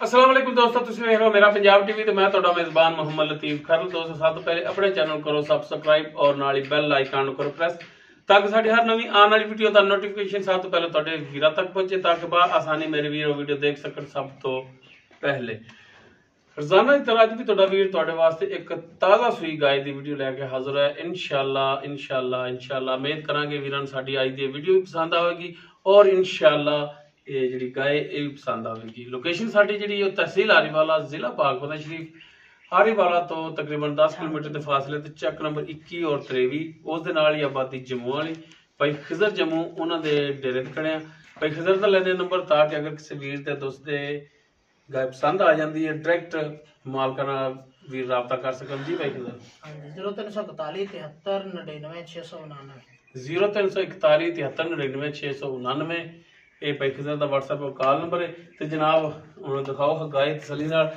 अस्सलाम वालेकुम दोस्तों, तुसीं देख रहे हो मेरा पंजाब टीवी तो मैं तुहाडा मेज़बान मोहम्मद लतीफ खरल। दोस्तों सब तो पहले अपने चैनल करो सबसक्राइब और नाल ही बेल आइकन करो प्रेस ताकि साडी हर नवी आने वाली वीडियो का नोटिफिकेशन सब तो पहले तुहाडे वीरां तक पहुंचे ताकि आसानी मेरे वीर वीडियो देख सकन सब तो पहले। रोजाना की तरह अज भी तुहाडा वीर तुहाडे वास्ते एक ताज़ा सूई गाय की वीडियो लैके हाजिर है। इंशाअल्लाह इंशाअल्लाह इंशाअल्लाह उम्मीद करांगे वीरां साडी अज दी वीडियो भी पसंद आएगी और इंशाअल्लाह ये जी गाय ये भी पसंद आएगी। लोकेशन साडी जी तहसील हारीवाला जिला पाकपतन शरीफ हारीवाला तो तकरीबन 10 किलोमीटर के फासले ते चक नंबर 21 और 23 उस दे नाल ही आबादी जम्मू वाली भाई खिजर जम्मू उन्होंने डेरे ते खड़े भाई खिजर का लेने नंबर ताकि अगर किसी वीर ते दोस्त दे गाय पसंद आ जाती है डायरैक्ट मालका नाल वीर राबता कर सकन। जी भाई खिजर 0341 73 99 699 0341 73 99 699 ये भाई खिजर का WhatsApp कॉल नंबर है। तो जनाब उन्हें दिखाओ गाय तसली नाल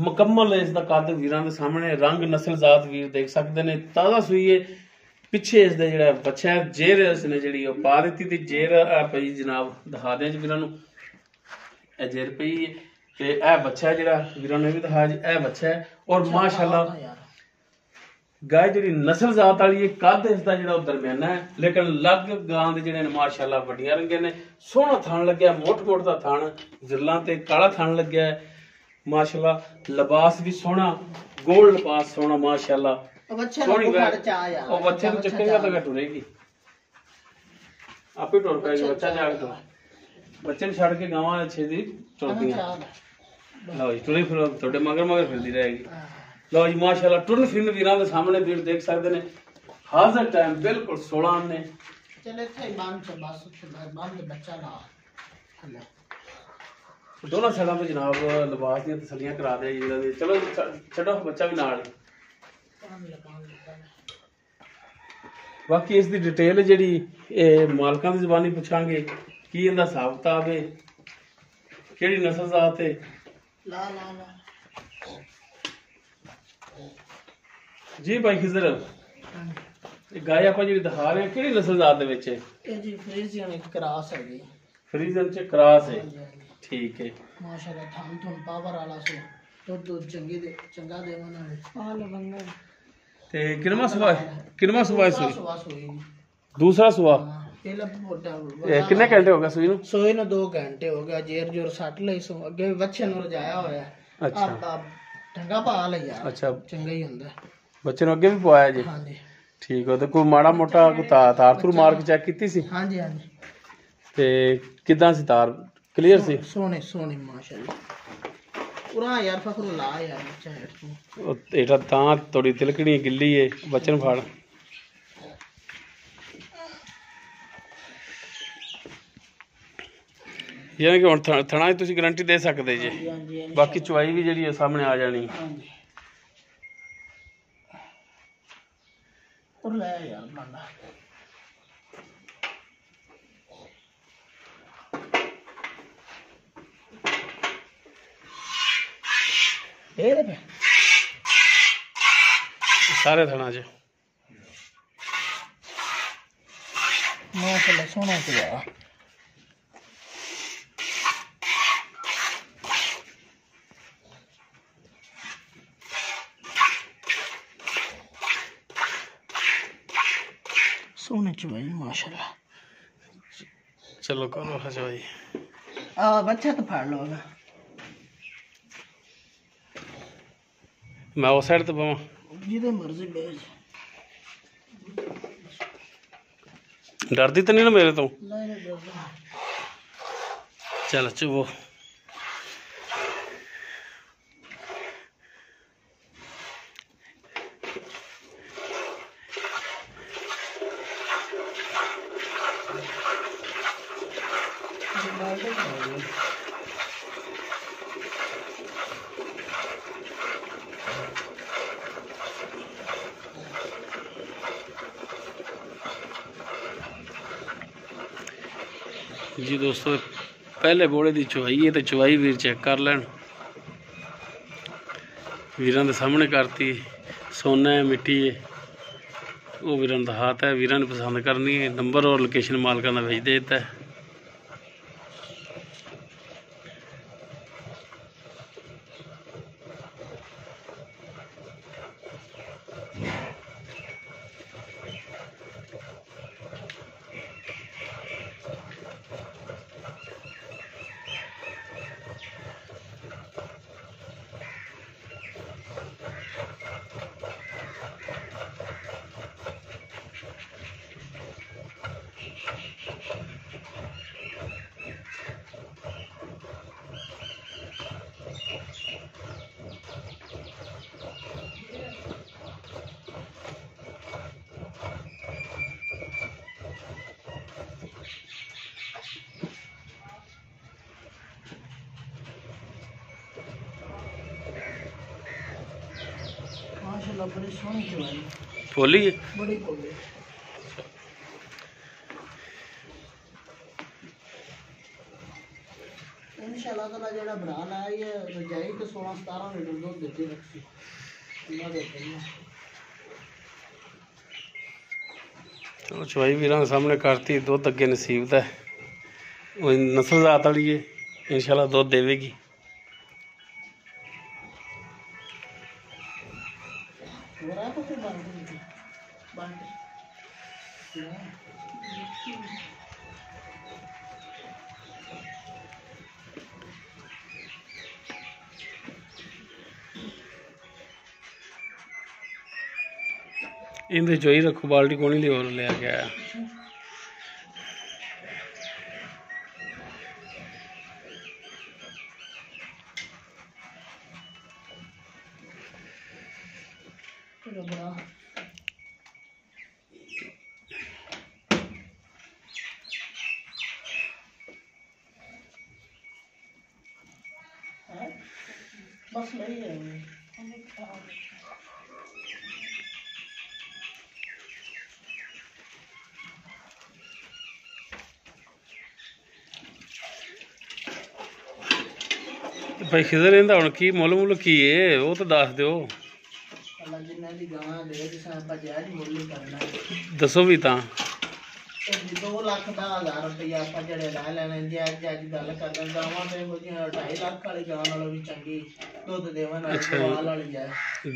मुकम्मल इसका कद वीरां दे सामने रंग नस्ल जात वीर देख सकते हैं। ताज़ा सूई है पिछे इसका जो बच्चा है जेर इसने जी पा दी थी जेर पई जनाब दिखा दें वीरां नूं ए जेर पई है ते ए बच्चा है जो वीरां ने भी दिखाया जी ए बच्चा है और माशाअल्लाह गाय जी नस्ल जात वाली है कद इसका जो दरम्याना है लेकिन लग गां दे जिहड़े माशाअल्लाह वड्डियां रंगे ने सोहना थण लग्या मोट मोट दा थण जिरलां ते काला थण लग्या है माशाअल्लाह लिबास भी सोहना गोल लिबास सोहना माशाअल्लाह सोहनी गाय ओ बच्चे नूं चक्केगा तो टुरेगी आपे टुर पेगा बच्चा जाग तो बच्चे नूं छड़ के गावां छेदी टुरदियां लो जी टुरी फिर तुहाडे मगर मगर फिरदी रहेगी। लो जी माशाअल्लाह टुरन फिरन वीरां दे सामने वीर देख सकते हैं हाजिर टाइम बिल्कुल 16 ने चले थे बांध से बस बांध बच्चा ला हल्ला दोनों साइडों पे जनाब लिबास दी तसलियां करा दे जी। चलो छड्डो बच्चा भी नाल बाकी इसकी डिटेल जी मालकां दी ज़बानी पुछांगे की इहदा हिसाब किताब है किहड़ी नस्ल जात है। ला ला ला जी भाई खिजर गाय आप जी दिखा रहे हैं किहड़ी नस्ल जात दे विच है ये जी फ्रीजियन एक क्रॉस है जी फ्रीजन च क्रॉस है ठीक है माशाल्लाह थान थोन पावर वाला सो तो चंगी दे चंगा देवन है पाल बंगा ते किनवा सुबह सुई सुई दूसरा सुबह पहला मोटा कितने घंटे हो गए सुई नु सोई ना 2 घंटे हो गया जेर जोर सट लई सो अगे बच्चे नु रजाया होया अच्छा आप ढंगा पा ले यार अच्छा चंगा ही हुंदा बच्चे नु अगे भी पवाया जी हां जी ठीक है। तो कोई माड़ा मोटा कोई तार तुर मार के चेक कीती सी हां जी ते किदां सी तार क्लियर सी सोने सोने माशाल्लाह पूरा यार फखरू ला यार बच्चा हेठ एटा तां थोड़ी तिलकड़ी गिल्ली है बच्चे नु फाड़ यानी कि हुण थणा दी तुसीं गारंटी दे सकदे जी बाकी चुवाई भी जिहड़ी सामने आ जानी और ले यार बंदा ए रे सारे थणा च माशाल्लाह सोना चुआ सोने चुआ माशाल्लाह। चलो करो हजवाई बच्चा तो फाड़ लो मैं उस साइड तो पावां जिदे मर्जी बेच डरदी तो नहीं ना मेरे तो नहीं चल चुवो जी दोस्तों पहले बोले की चुवाई है तो चुवाई वीर चेक कर लैन वीरां दे सामने करती सोना है मिट्टी है वो वीरां दा हाथ है वीरां ने पसंद करनी है नंबर और लोकेशन मालकां दा भेज देता है। माशाल्लाह बड़ी सोहनी चवाई फुली है बड़ी बोली इंशाल्लाह ताला जेड़ा बना लाया ये रजाई तो 16-17 लीटर दूध देती रखी अल्लाह दे देना चलो चवाई वीरां सामने करती दुध अगे नसीबत है वो नस्ल जात वाली है इंशाल्लाह दुध देवेगी इंदे चोई रखो बाल्टी को नहीं लिया ले गया बस नहीं है भाई खिजर इंदा हुण की मुल मुल की है वो तो दस दो अल्लाह जिन्ना दी गां दे जिस ਆਪਾਂ ਜਾਇਜ਼ ਮੁੱਲ ਹੀ ਕਰਨਾ दसो भी ता ਇਹ 2,10,000 ਰੁਪਇਆ ਆਪਾਂ ਜਿਹੜੇ ਲੈ ਲੈਣੇ ਜੇ ਅੱਜ ਗੱਲ ਕਰਦੇ ਗਾਵਾਂ ਤੇ ਹੋ ਜੀ 2.5 ਲੱਖ ਵਾਲੀ ਗਾਂ ਨਾਲੋਂ ਵੀ ਚੰਗੀ ਦੁੱਧ ਦੇਵਣ ਵਾਲੀ ਵਾਲੀ ਹੈ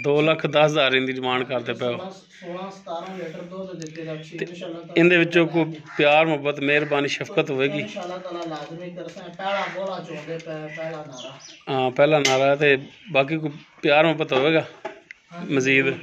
2,10,000 ਦੀ ਡਿਮਾਂਡ ਕਰਦੇ ਪਏ 16-17 ਲੀਟਰ ਦੁੱਧ ਦਿੱਤੇ ਰੱਖੀ ਇੰਸ਼ਾਅੱਲਾ ਇਹਦੇ ਵਿੱਚੋਂ ਕੋਈ ਪਿਆਰ ਮੁਹੱਬਤ ਮਿਹਰਬਾਨੀ ਸ਼ਫਕਤ ਹੋਵੇਗੀ ਇੰਸ਼ਾਅੱਲਾ ਤਾਲਾ ਲਾਜ਼ਮੀ ਕਰਸਾਂ ਪਹਿਲਾ ਬੋਲਾ ਚੋਂਦੇ ਪਹਿਲਾ ਨਾਰਾ ਹਾਂ ਪਹਿਲਾ ਨਾਰਾ ਹੈ ਤੇ ਬਾਕੀ ਕੋਈ ਪਿਆਰ ਮੁਹੱਬਤ ਹੋਵੇਗਾ ਮਜ਼ੀਦ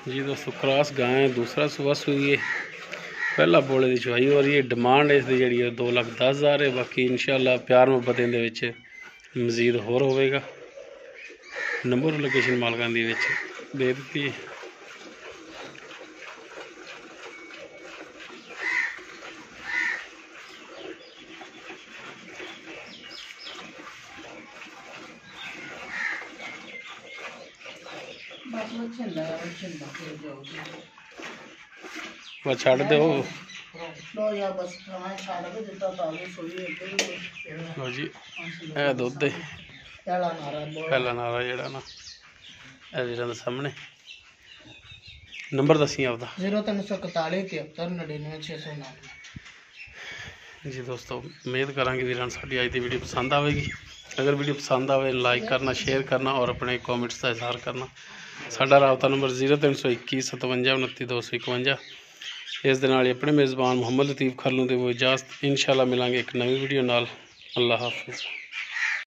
जी दोस्तों क्रॉस गाय दूसरा सुबह सुई है पहला बोले की चवाई हो रही है डिमांड इसकी जी 2,10,000 है बाकी इंशाल्लाह प्यार मुहब्बत इहदे मजीद होर होगा नंबर लोकेशन मालकां दी विच दे दी है बस छड़ दो लो या बस मैं छड़ के दिता ताले सोई लो जी ए दुध दे पहला नारा जेड़ा ना ए वीरां दे सामने नंबर दसी आपदा 0341 73 99 609 जी दोस्तों उम्मीद करांगे वीरां साडी अज दी वीडियो पसंद आवेगी अगर वीडियो पसंद आवे लाइक करना शेयर करना और अपने कॉमेंट्स का इजहार करना साडा राबता नंबर 0321 57 29 251 इस दे नाल अपने मेज़बान मुहम्मद लतीफ़ खरलू दे वो इजाज़त इंशाअल्लाह मिलांगे एक नवी वीडियो नाल अल्लाह हाफिज़।